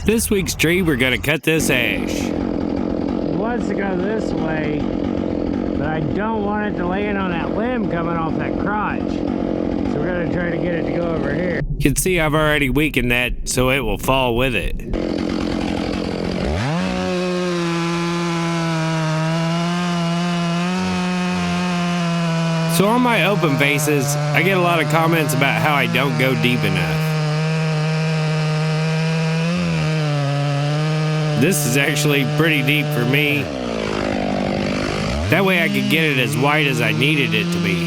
This week's tree, we're gonna cut this ash. It wants to go this way, but I don't want it to land on that limb coming off that crotch. So we're gonna try to get it to go over here. You can see I've already weakened that so it will fall with it. So on my open faces, I get a lot of comments about how I don't go deep enough. This is actually pretty deep for me. That way I could get it as wide as I needed it to be.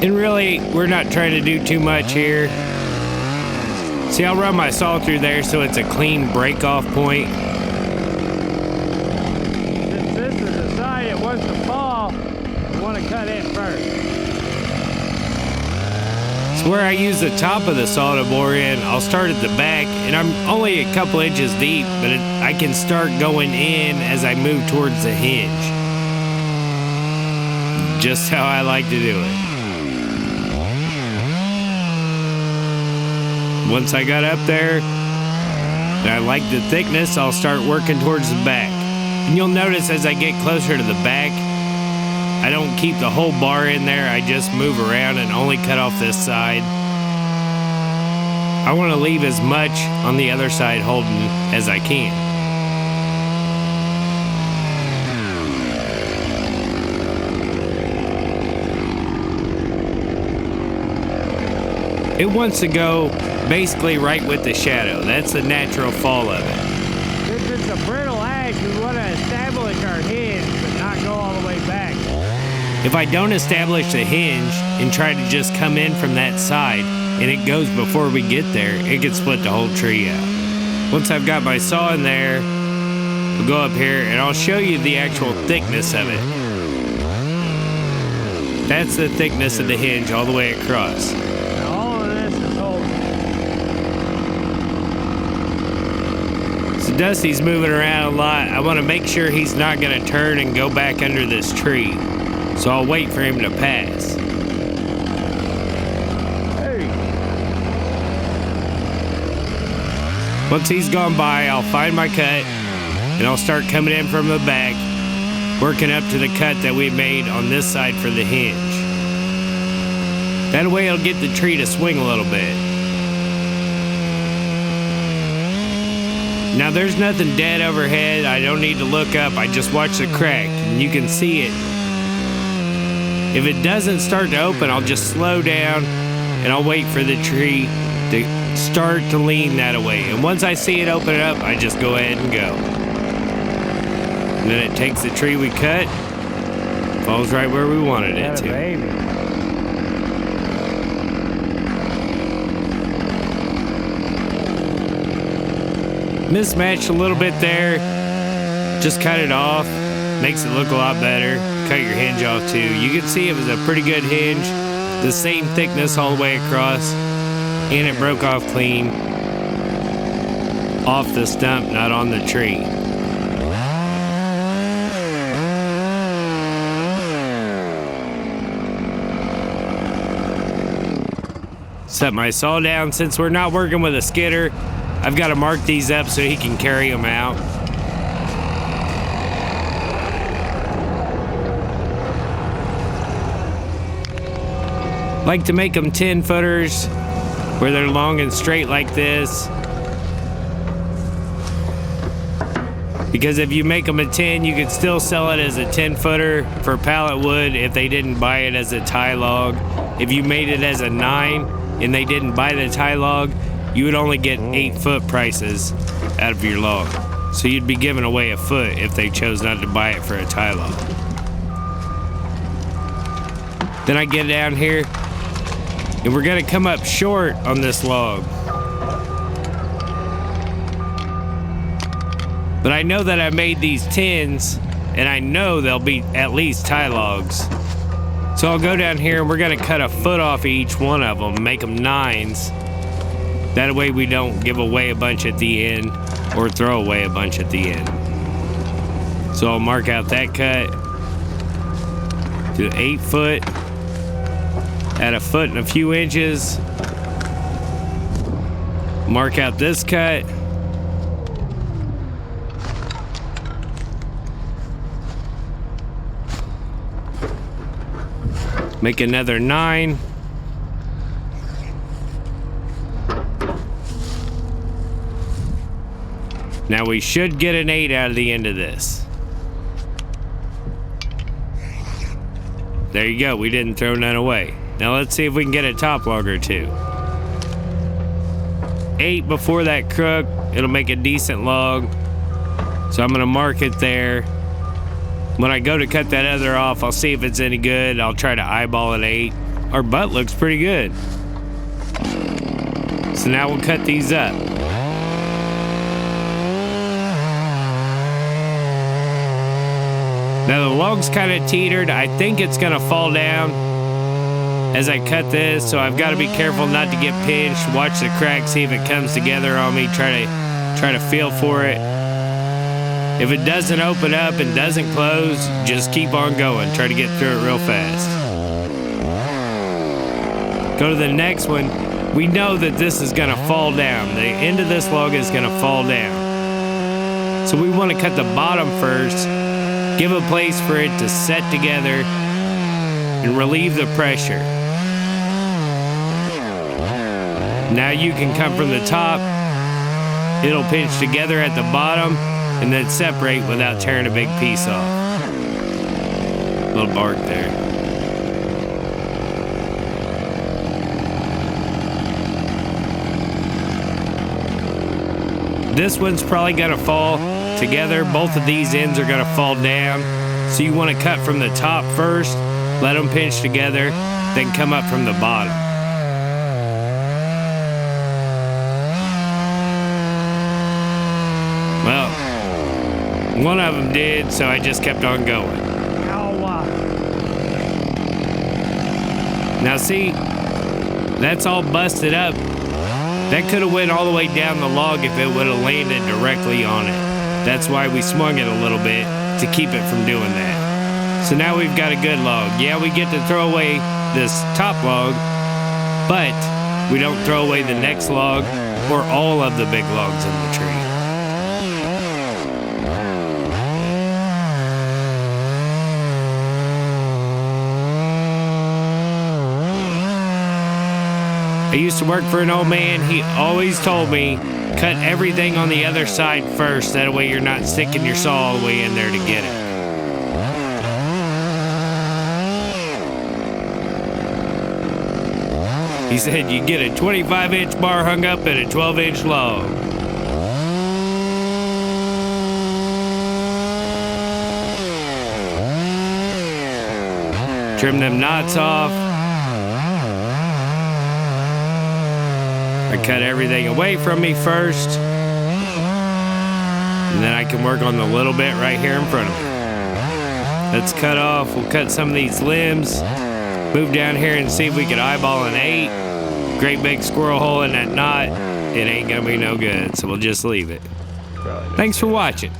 And really, we're not trying to do too much here. See, I'll run my saw through there so it's a clean break-off point. Since this is the side it wants to fall, we want to cut it first. So where I use the top of the saw to bore in, I'll start at the back, and I'm only a couple inches deep, but I can start going in as I move towards the hinge. Just how I like to do it. Once I got up there, and I like the thickness, I'll start working towards the back. And you'll notice as I get closer to the back, I don't keep the whole bar in there, I just move around and only cut off this side. I want to leave as much on the other side holding as I can. It wants to go basically right with the shadow. That's the natural fall of it. Since it's a brittle ash, we want to establish our hinge, but not go all the way back. If I don't establish the hinge and try to just come in from that side, and it goes before we get there, it could split the whole tree out. Once I've got my saw in there, we'll go up here and I'll show you the actual thickness of it. That's the thickness of the hinge all the way across. Dusty's moving around a lot. I want to make sure he's not going to turn and go back under this tree. So I'll wait for him to pass. Hey. Once he's gone by, I'll find my cut and I'll start coming in from the back, working up to the cut that we made on this side for the hinge. That way it'll get the tree to swing a little bit. Now there's nothing dead overhead, I don't need to look up, I just watch the crack and you can see it. If it doesn't start to open, I'll just slow down and I'll wait for the tree to start to lean that away. And once I see it open up, I just go ahead and go. And then it takes the tree we cut, falls right where we wanted it to. Baby. Mismatched a little bit there, just cut it off, makes it look a lot better. Cut your hinge off too. You can see it was a pretty good hinge, the same thickness all the way across, and it broke off clean off the stump, not on the tree. Set my saw down. Since we're not working with a skidder, I've got to mark these up so he can carry them out. Like to make them 10-footers where they're long and straight like this. Because if you make them a 10, you could still sell it as a 10-footer for pallet wood if they didn't buy it as a tie log. If you made it as a 9 and they didn't buy the tie log, you would only get 8-foot prices out of your log. So you'd be giving away a foot if they chose not to buy it for a tie log. Then I get down here, and we're gonna come up short on this log. But I know that I made these 10s, and I know they'll be at least tie logs. So I'll go down here and we're gonna cut a foot off each one of them, make them 9s. That way we don't give away a bunch at the end. or throw away a bunch at the end. So I'll mark out that cut to 8 foot, add a foot and a few inches, mark out this cut, make another 9. Now we should get an 8 out of the end of this. There you go, we didn't throw none away. Now let's see if we can get a top log or 2. 8 before that crook, it'll make a decent log. So I'm gonna mark it there. When I go to cut that other off, I'll see if it's any good. I'll try to eyeball an 8. Our butt looks pretty good. So now we'll cut these up. Now the log's kind of teetered. I think it's gonna fall down as I cut this, so I've got to be careful not to get pinched. Watch the crack, see if it comes together on me. Try to feel for it. If it doesn't open up and doesn't close, just keep on going. Try to get through it real fast. Go to the next one. We know that this is gonna fall down. The end of this log is gonna fall down. So we want to cut the bottom first. Give a place for it to set together and relieve the pressure. Now you can come from the top. It'll pinch together at the bottom and then separate without tearing a big piece off. Little bark there. This one's probably gonna fall together. Both of these ends are gonna fall down. So you wanna cut from the top first, let them pinch together, then come up from the bottom. Well, one of them did, so I just kept on going. Now see, that's all busted up. That could have went all the way down the log if it would have landed directly on it. That's why we swung it a little bit to keep it from doing that. So now we've got a good log. Yeah, we get to throw away this top log, but we don't throw away the next log or all of the big logs in the tree. I used to work for an old man. He always told me, cut everything on the other side first. That way you're not sticking your saw all the way in there to get it. He said you get a 25-inch bar hung up in a 12-inch log. Trim them knots off. I cut everything away from me first, and then I can work on the little bit right here in front of me. Let's cut off. We'll cut some of these limbs, move down here and see if we could eyeball an 8. Great big squirrel hole in that knot. It ain't gonna be no good, so we'll just leave it. Thanks for watching.